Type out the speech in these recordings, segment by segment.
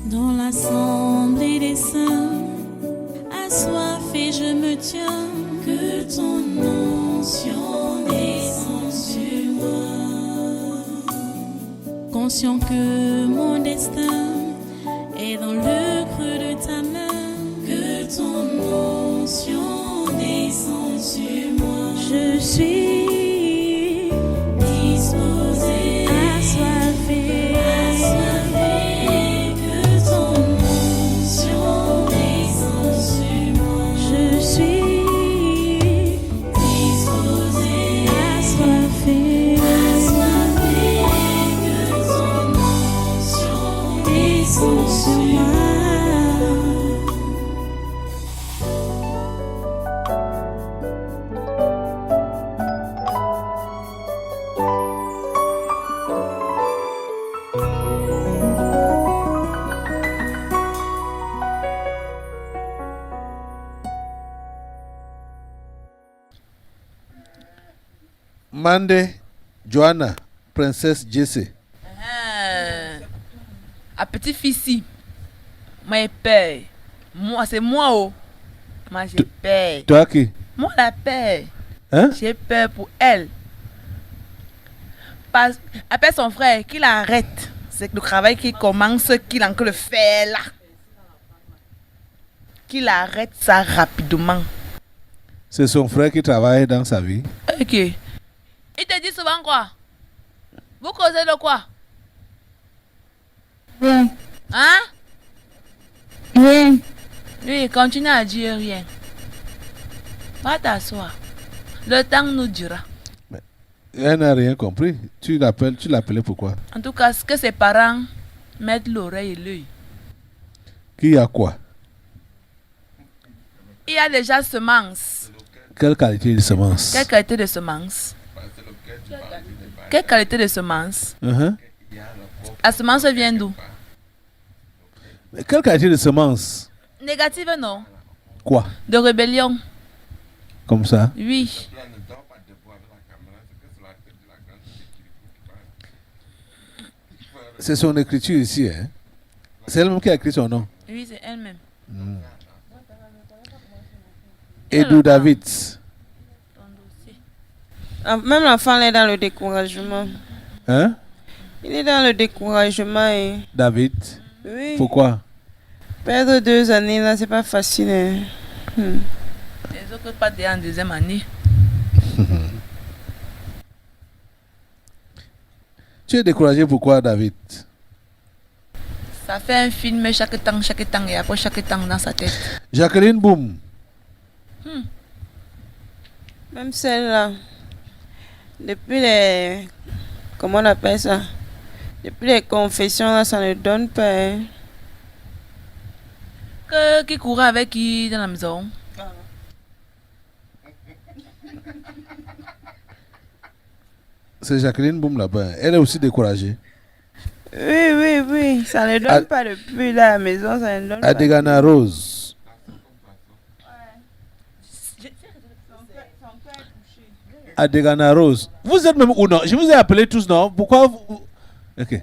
Dans l'assemblée des saints, assoiffé je me tiens, que ton onction descende sur moi. Conscient que mon destin est dans le creux de ta main, que ton onction descende sur moi. Je suis disposé, assoiffé, que ton onction descende sur moi. Je suis disposé, assoiffé, que ton onction descende sur moi. Mande, Joanna, princesse Jesse. À petit-fils, moi, j'ai peur. Moi, c'est moi, oh. Moi, j'ai peur. Toi qui? Moi, la peur. Hein? J'ai peur pour elle. Appelle son frère, qu'il arrête. C'est le travail qui commence, qu'il a encore le fait là. Qu'il arrête ça rapidement. C'est son frère qui travaille dans sa vie. Ok. Il te dit souvent quoi? Vous causez de quoi? Rien. Hein? Rien. Oui, continue à dire rien. Va t'asseoir. Le temps nous dira. Elle n'a rien compris. Tu l'appelais pourquoi? En tout cas, ce que ses parents mettent l'oreille et l'œil. Qui a quoi? Il y a déjà semences. Quelle qualité de semence? Quelle qualité de semence? Quelle qualité de semence? La semence vient d'où? Mais quelle qualité de semence? Négative, non? Quoi? De rébellion. Comme ça? Oui. C'est son écriture ici, hein? C'est elle-même qui a écrit son nom. Oui, c'est elle-même. Edou David. Même l'enfant est dans le découragement. Hein? Il est dans le découragement. Et... David? Oui. Pourquoi? Perdre 2 années là, c'est pas facile. Hein. Les autres pas déjà en deuxième année. Tu es découragé pourquoi, David? Ça fait un film chaque temps, et après chaque temps dans sa tête. Jacqueline Boum. Même celle-là. Depuis les... Comment on appelle ça? Depuis les confessions, là, ça ne donne pas. Hein. Qui courait avec qui dans la maison? C'est Jacqueline Boum là-bas. Elle est aussi découragée. Oui. Ça ne donne pas depuis la maison, ça ne donne pas. Adegana Rose. Adegana Rose. Vous êtes même où non? Je vous ai appelé tous, non? Pourquoi vous... Ok.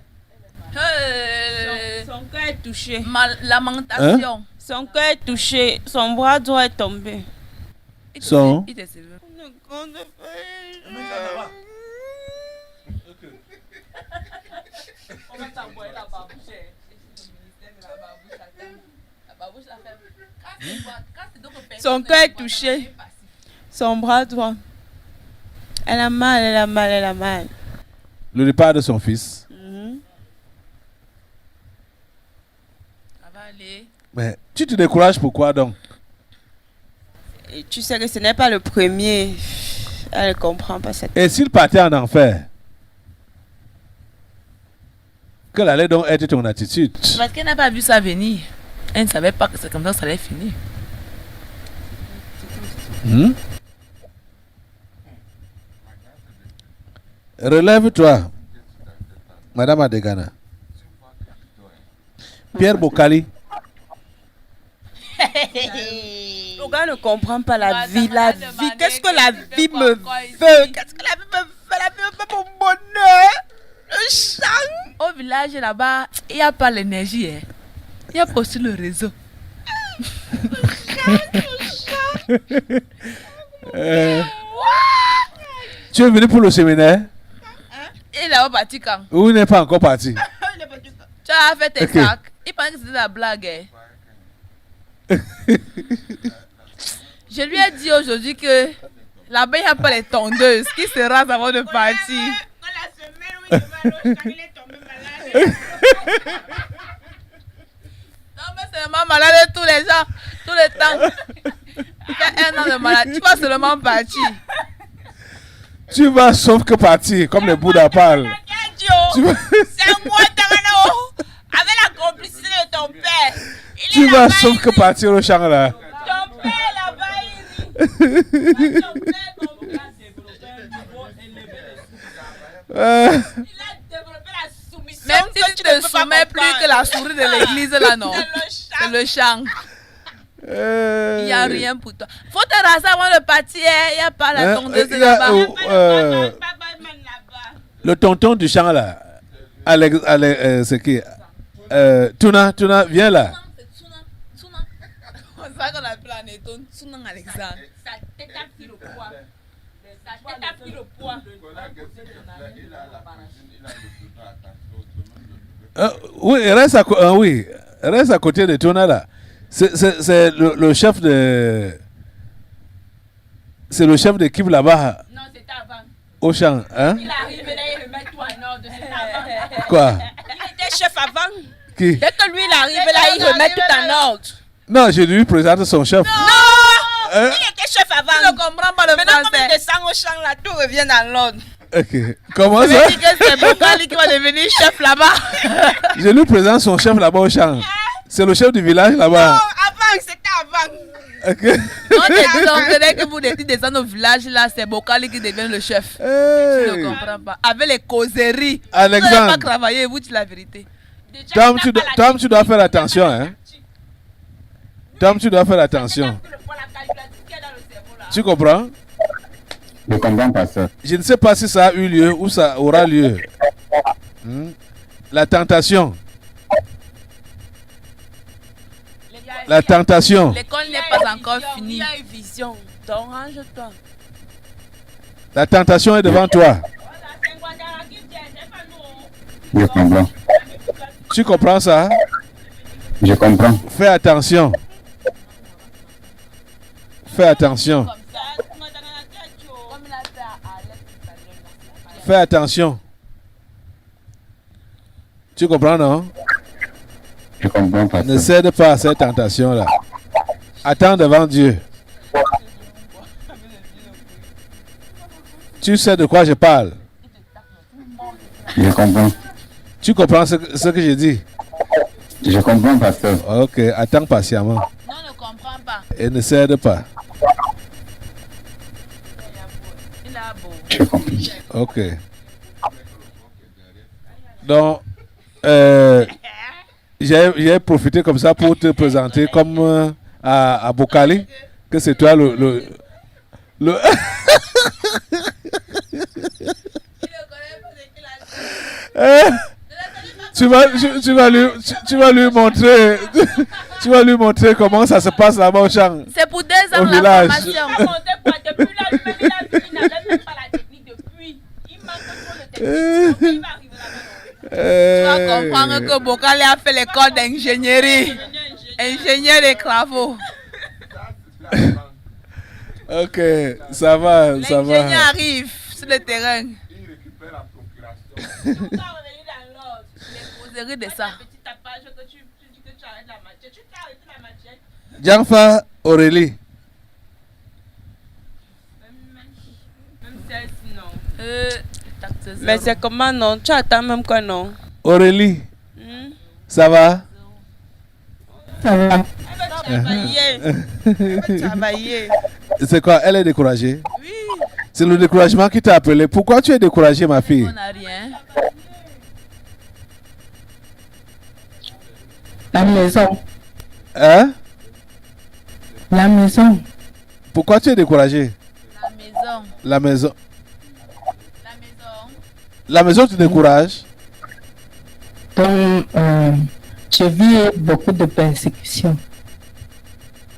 Son cœur est touché. Lamentation. Hein? Son cœur est touché. Son bras droit est tombé. Son? Il te sait. On va t'envoyer la babouche. Son cœur est touché. Son bras droit. Elle a mal. Le départ de son fils. Ça va aller. Mais tu te décourages pourquoi donc? Et tu sais que ce n'est pas le premier. Elle ne comprend pas cette. Et s'il partait en enfer? Quelle allait donc être ton attitude? Parce qu'elle n'a pas vu ça venir. Elle ne savait pas que c'est comme ça que ça allait finir. Relève-toi, Madame Adegana. Pierre Bokali. Le gars ne comprend pas la vie. La vie, qu'est-ce que la vie me veut? Qu'est-ce que la vie me veut? La vie me veut mon bonheur. Le chant. Au village là-bas, il n'y a pas l'énergie. Hein. Il y a pas sur le réseau. Tu es venu pour le séminaire Il est pas parti quand? ou il n'est pas encore parti? Tu as fait tes Ok. sacs. Il pensait que c'était la blague. Hein. Je lui ai dit aujourd'hui que là-bas, il n'y a pas les tondeuses qui se rasent avant de partir. Non, mais c'est seulement malade tous les gens, tout le temps. Il fait 1 an de malade. Tu vas seulement partir. Tu vas sauf que partir, comme les Bouddhas parlent. Tu vas, C'est moi, Tarano, avec la complicité de ton père. Il tu est vas là-bas, sauf que partir au champ là. ton père là-bas, il ton père Euh, il a développé la soumission. Même si que tu ne te peux pas soumets plus comprendre. que la souris de l'église là, non. C'est le chant. C'est le chant. Il n'y a rien pour toi. Faut te raser avant de partir. Il n'y a pas la Hein, tondeuse il y a, là-bas. le tonton du champ là, c'est qui? Tuna, viens là. C'est ça qu'on appelle un éton. Tsunan Alexandre. Sa tête a pris le poids. Sa tête a pris le poids. Oui, reste à côté de Tuna là. C'est le chef de. C'est le chef d'équipe là-bas Non, c'était avant. au champ. Hein? Il arrive là, il remet tout en ordre. C'était avant. Quoi? Il était chef avant. Qui? Dès que lui, il arrive là, il remet tout en ordre. Non, je lui présente son chef. Non! Hein? Il était chef Tu avant. ne comprends pas le Maintenant, comme il français. descend au champ là, tout revient dans l'ordre. Ok. Comment Je ça? me dis que c'est Bokali qui va devenir chef là-bas. Je lui présente son chef là-bas au champ. C'est le chef du village Non, là-bas. avant, c'était avant. Ok. Non, c'est dès que vous descendez au village là, c'est Bokali qui devient le chef. Tu ne Hey. comprends pas. Avec les causeries. Alexandre. Vous n'avez pas travaillé, vous dites la vérité. Déjà, Tom, il n'a pas la Tom, tu dois faire attention. Hein? Tom, tu dois faire attention. Tu comprends? Je comprends pas ça. Je ne sais pas si ça a eu lieu ou ça aura lieu. Hmm? La tentation. La tentation. L'école n'est pas encore finie. Il y a une vision. Donc, range-toi. La tentation est devant toi. Je comprends. Tu comprends ça? Je comprends. Fais attention. Fais attention. Fais attention. Tu comprends, non? Je comprends pas Ne ça. cède pas à cette tentation-là. Attends devant Dieu. Tu sais de quoi je parle. Je comprends. Tu comprends ce que je dis? Je comprends pas ça. Ok, attends patiemment. Non, ne comprends pas. Et ne cède pas. Il a beau. Je comprends. Ok. Donc, j'ai profité comme ça pour te présenter comme à Bokali, que c'est toi le tu vas lui montrer tu vas lui montrer comment ça se passe là-bas au champ. C'est pour 2 ans Au la village. formation. Depuis là, lui-même, il a vu, il n'avait même pas la technique depuis. Il manque trop de technique. Donc, il va arriver là-bas. Tu vas comprendre que Bokali a fait l'école d'ingénierie. Ingénieur des travaux. Ok, ça va. L'ingénieur arrive sur le terrain. Tout va revenir dans l'ordre. Les causeries de ça. Petit tapage que tu dis que tu arrêtes la matière. Tu t'as arrêté la matière. Janfa Aurélie. Même celle-ci, non. Taxe Mais zéro. c'est comment non? Tu attends même quoi non? Aurélie, Hmm? ça va? Elle va travailler. Elle va travailler. C'est quoi? Elle est découragée? Oui. C'est le découragement qui t'a appelé. Pourquoi tu es découragée, ma fille? On n'a rien. La maison. Hein? La maison. Pourquoi tu es découragée? La maison. La maison. La maison. La maison te décourage? Donc, Je vis beaucoup de persécutions.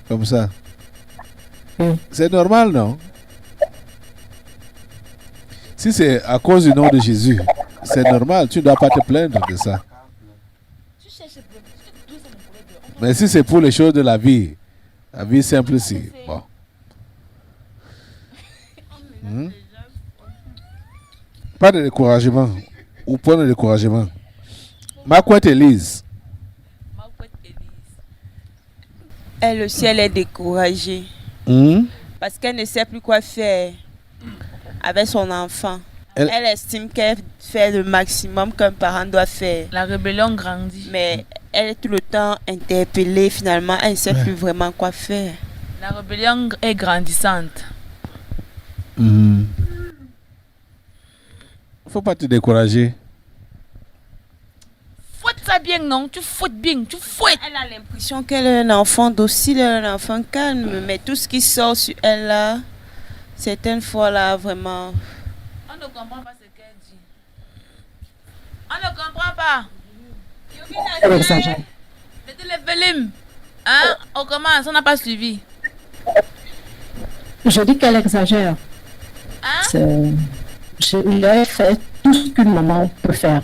Comme ça. Oui. C'est normal, non? Si c'est à cause du nom de Jésus, c'est normal. Tu ne dois pas te plaindre de ça. Mais si c'est pour les choses de la vie simple, si. Bon. Pas de découragement. Ou point de découragement. Ma couette Élise. Elle aussi, elle est découragée. Parce qu'elle ne sait plus quoi faire avec son enfant. Elle estime qu'elle fait le maximum qu'un parent doit faire. La rébellion grandit. Mais elle est tout le temps interpellée. Finalement, elle ne sait plus vraiment quoi faire. La rébellion est grandissante. Faut pas te décourager. Fouette ça bien, non? Tu fouettes bien, tu fouettes. Elle a l'impression qu'elle est un enfant docile, un enfant calme. Mais tout ce qui sort sur elle là, certaines fois là, vraiment... On ne comprend pas ce qu'elle dit. On ne comprend pas. Elle exagère. C'était le volume. Hein? On commence, on n'a pas suivi. Je dis qu'elle exagère. Hein? Je lui ai fait tout ce qu'une maman peut faire.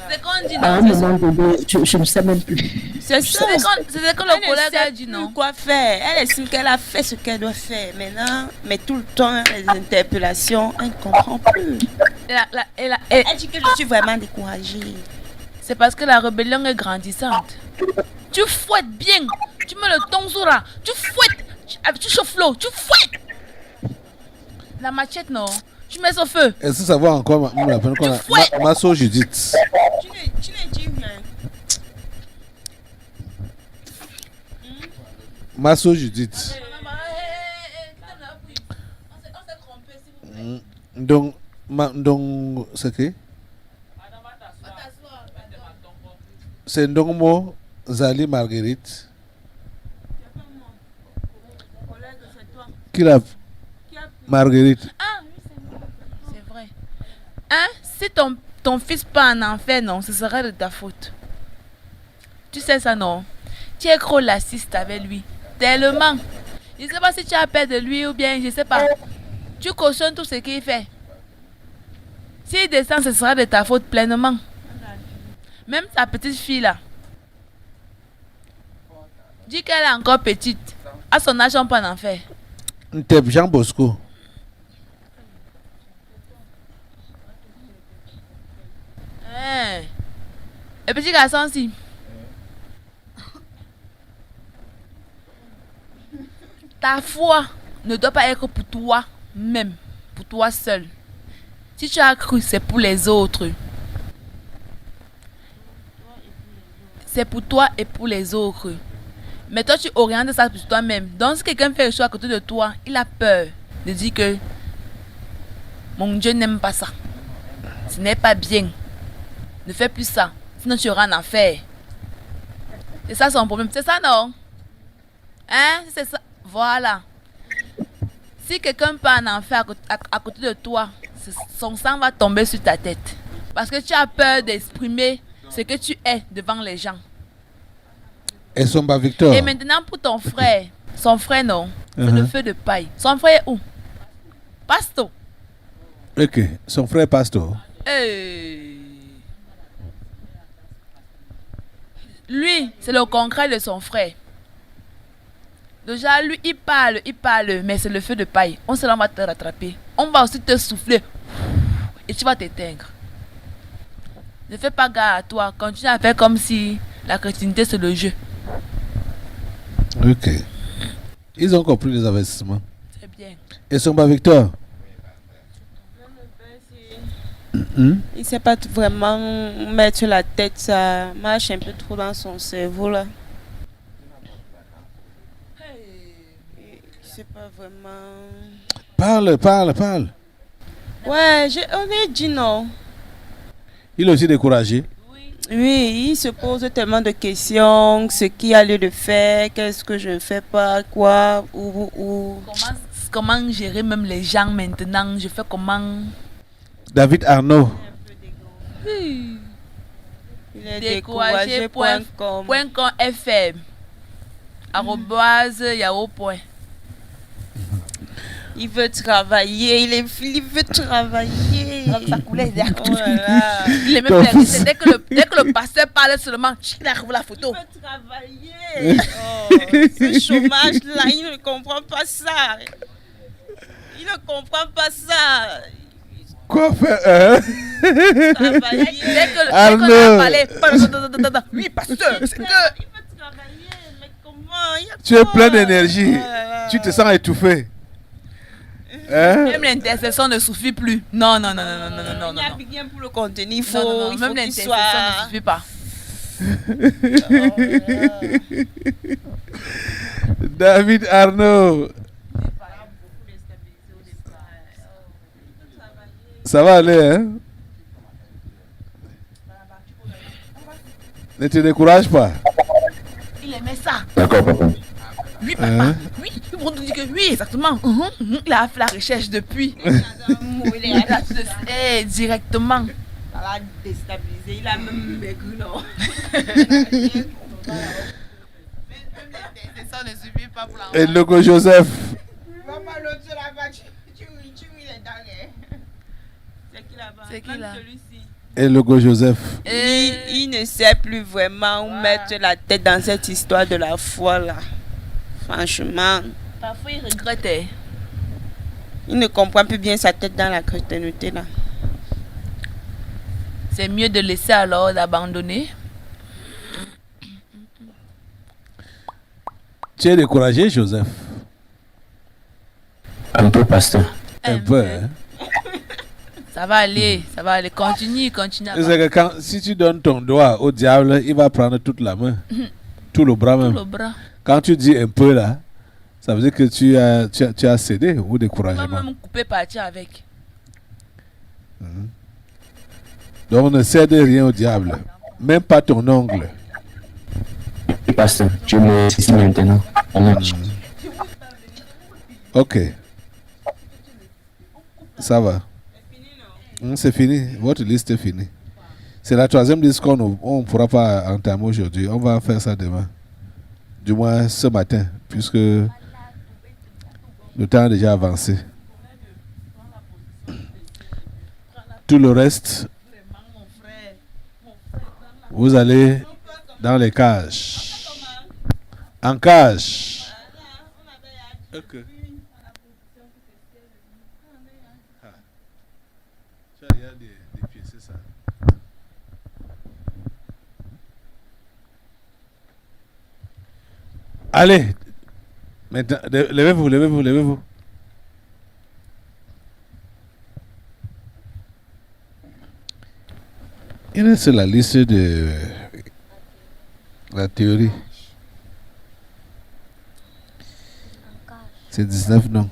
C'est qu'on dit À un non. moment donné, je ne sais même plus. C'est ça. C'est ce que le collègue a dit, non? Quoi faire. Elle estime qu'elle a fait ce qu'elle doit faire. Maintenant, mais tout le temps, les interpellations, elle ne comprend plus. Elle dit que je suis vraiment découragée. C'est parce que la rébellion est grandissante. Tu fouettes bien. Tu mets le tonzura. Tu fouettes. Tu chauffes l'eau. Tu fouettes. La machette, non. Tu mets au feu. Est-ce que ça va encore ma soeur Judith? Tu ne dis rien. Ma soeur Judith. Donc, c'est qui? C'est Ndongmo Zali Marguerite. Qui l'a? Marguerite. Ah, c'est vrai. Hein? Si ton fils part en enfer, non, ce serait de ta faute. Tu sais ça, non? Tu es trop lassiste avec lui. Tellement. Je ne sais pas si tu as peur de lui ou bien, je ne sais pas. Tu cautionnes tout ce qu'il fait. S'il descend, ce sera de ta faute pleinement. Même ta petite fille là. Dis qu'elle est encore petite. À son âge, on peut en faire. Nteb Jean Bosco. Hein? Le petit garçon aussi. Ta foi ne doit pas être pour toi même, pour toi seul. Si tu as cru, c'est pour les autres. C'est pour toi et pour les autres. Mais toi, tu orientes ça pour toi-même. Donc, si quelqu'un fait le choix à côté de toi, il a peur de dire que mon Dieu n'aime pas ça. Ce n'est pas bien. Ne fais plus ça. Sinon, tu auras un enfer. C'est ça son problème. C'est ça, non? Hein? C'est ça. Voilà. Si quelqu'un peut en enfer à côté de toi, son sang va tomber sur ta tête. Parce que tu as peur d'exprimer ce que tu es devant les gens. Et son bas Victor. Et maintenant pour ton frère, son frère non, c'est le feu de paille. Son frère est où? Pasto. Ok, son frère pasteur. Lui, c'est le concret de son frère. Déjà, lui, il parle, mais c'est le feu de paille. On se va te rattraper. On va aussi te souffler. Et tu vas t'éteindre. Ne fais pas gaffe à toi. Continue à faire comme si la chrétienté, c'est le jeu. Ok. Ils ont compris les investissements. C'est bien. Et son bas Victor. Il ne sait pas vraiment mettre la tête, ça marche un peu trop dans son cerveau là. Je sais pas vraiment. Parle. Ouais, on est dit non. Il est aussi découragé. Oui, il se pose tellement de questions, ce qu'il y a lieu de faire, qu'est-ce que je ne fais pas, quoi, où. Comment gérer même les gens maintenant? Je fais comment? David Arnaud. Il est Découragé.com découragé.com. FM @yahoo. Il veut travailler, il veut travailler. Ça coulait derrière. Oh là là. Il est même blessé. Dès que le pasteur parle seulement, il arrive la photo. Il veut travailler. Oh, ce chômage-là, il ne comprend pas ça. Il ne comprend pas ça. Quoi faire Travailler. Dès Arnaud. qu'on a parlé, oui, pasteur, c'est que. Il veut travailler, mais comment? Il y a Tu es quoi? plein d'énergie. Oh là là. Tu te sens étouffé. Hein? Même l'intercession ne suffit plus. Non. Il n'y a rien pour le contenir. Il faut, Non, il faut même qu'il l'intercession soit... ne suffit pas. David Arnaud. Ça va aller, hein? Ne te décourage pas. Il aimait ça. D'accord, papa. Oui, papa. Hein? Oui, on te dit que oui, exactement. Il a fait la recherche depuis. Directement. Ça l'a déstabilisé. Il a même maigri, non? Ça ne suffit pas pour Et Logo Joseph. Papa, l'autre là-bas, tu il est dans les... C'est qui là-bas? C'est qui Même là? celui-ci. Et Logo Joseph. Il ne sait plus vraiment où mettre la tête dans cette histoire de la foi là. Franchement, Parfois, il regrettait. il ne comprend plus bien sa tête dans la chrétienté là. C'est mieux de laisser alors d'abandonner. Tu es découragé, Joseph? Un peu, pasteur. Un peu, hein? Ça va aller, ça va aller. Continue. C'est que si tu donnes ton doigt au diable, il va prendre toute la main. Tout le bras même. Le bras. Quand tu dis un peu là, ça veut dire que tu as cédé au On va découragement. même couper partir avec. Donc ne cède rien au diable. Même pas ton ongle. Oui, pasteur. Tu me ici maintenant. Amen. Ok. Ça va. C'est fini. Votre liste est finie. C'est la troisième liste qu'on ne pourra pas entamer aujourd'hui. On va faire ça demain. Du moins ce matin, puisque le temps a déjà avancé. Tout le reste, vous allez dans les cages. En cage. Ok. Allez, maintenant, levez-vous. Il c'est la liste de la théorie. C'est 19 non.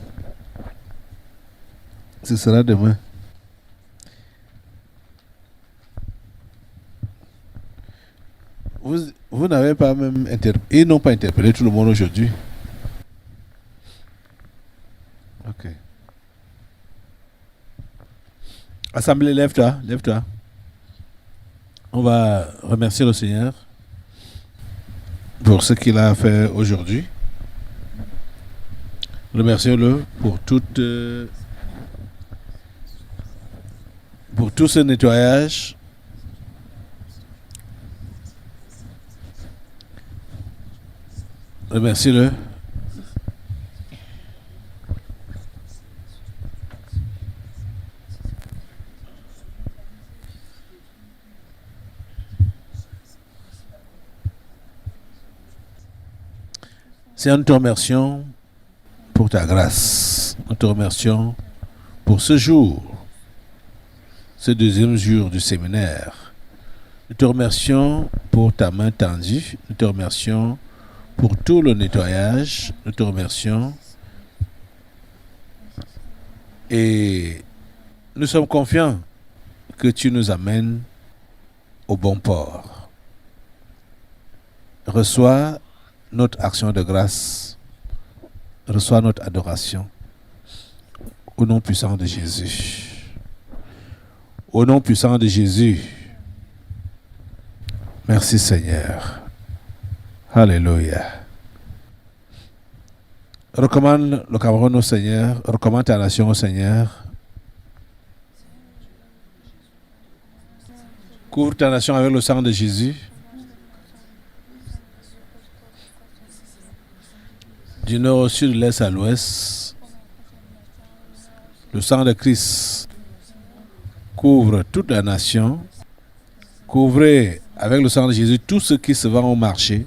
Ce sera demain. Vous n'avez pas même interpellé. Ils n'ont pas interpellé tout le monde aujourd'hui. Ok. Assemblée, lève-toi. On va remercier le Seigneur pour ce qu'il a fait aujourd'hui. Remerciez-le pour tout ce nettoyage. Remerciez-le. Seigneur, nous te remercions pour ta grâce. Nous te remercions pour ce jour, ce deuxième jour du séminaire. Nous te remercions pour ta main tendue. Nous te remercions pour tout le nettoyage. Nous te remercions. Et nous sommes confiants que tu nous amènes au bon port. Reçois notre action de grâce. Reçois notre adoration. Au nom puissant de Jésus. Au nom puissant de Jésus. Merci Seigneur. Alléluia. Recommande le Cameroun au Seigneur. Recommande ta nation au Seigneur. Couvre ta nation avec le sang de Jésus. Du nord au sud, de l'est à l'ouest. Le sang de Christ couvre toute la nation. Couvrez avec le sang de Jésus tous ceux qui se vendent au marché.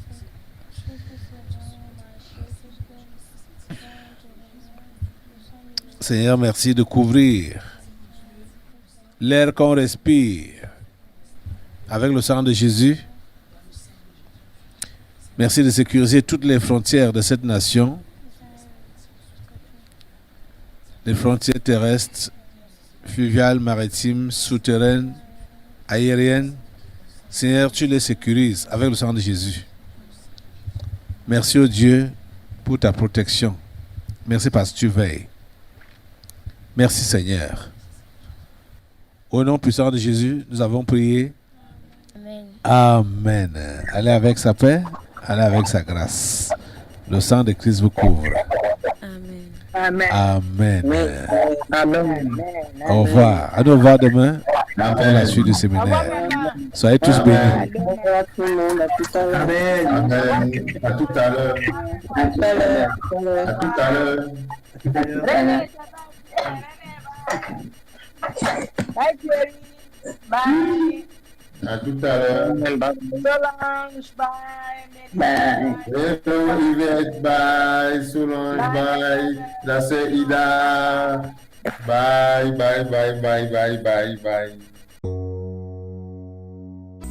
Seigneur, merci de couvrir l'air qu'on respire avec le sang de Jésus. Merci de sécuriser toutes les frontières de cette nation, les frontières terrestres, fluviales, maritimes, souterraines, aériennes. Seigneur, tu les sécurises avec le sang de Jésus. Merci au Dieu pour ta protection. Merci parce que tu veilles. Merci Seigneur. Au nom puissant de Jésus, nous avons prié. Amen. Amen. Allez avec sa paix, allez avec sa grâce. Le sang de Christ vous couvre. Amen. Amen. Amen. Amen. Au revoir. À nous voir demain pour la suite du séminaire. Soyez tous bénis. Au revoir tout le monde. À tout à l'heure. Amen. Amen. À tout à l'heure. À tout à l'heure. À tout à l'heure. Bye, Jerry. Bye. À tout à l'heure. Solange, bye. Bye. Hello Yvette, bye. Solange, bye. La sœur Ida. Bye, bye, bye, bye, bye, bye, bye.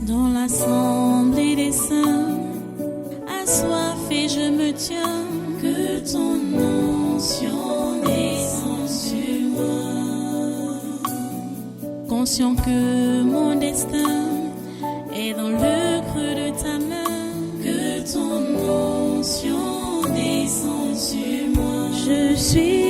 Dans l'assemblée des saints, assoiffé je me tiens, que ton onction descende sur moi. Conscient que mon destin est dans le creux de ta main, que ton onction descende sur moi. Je suis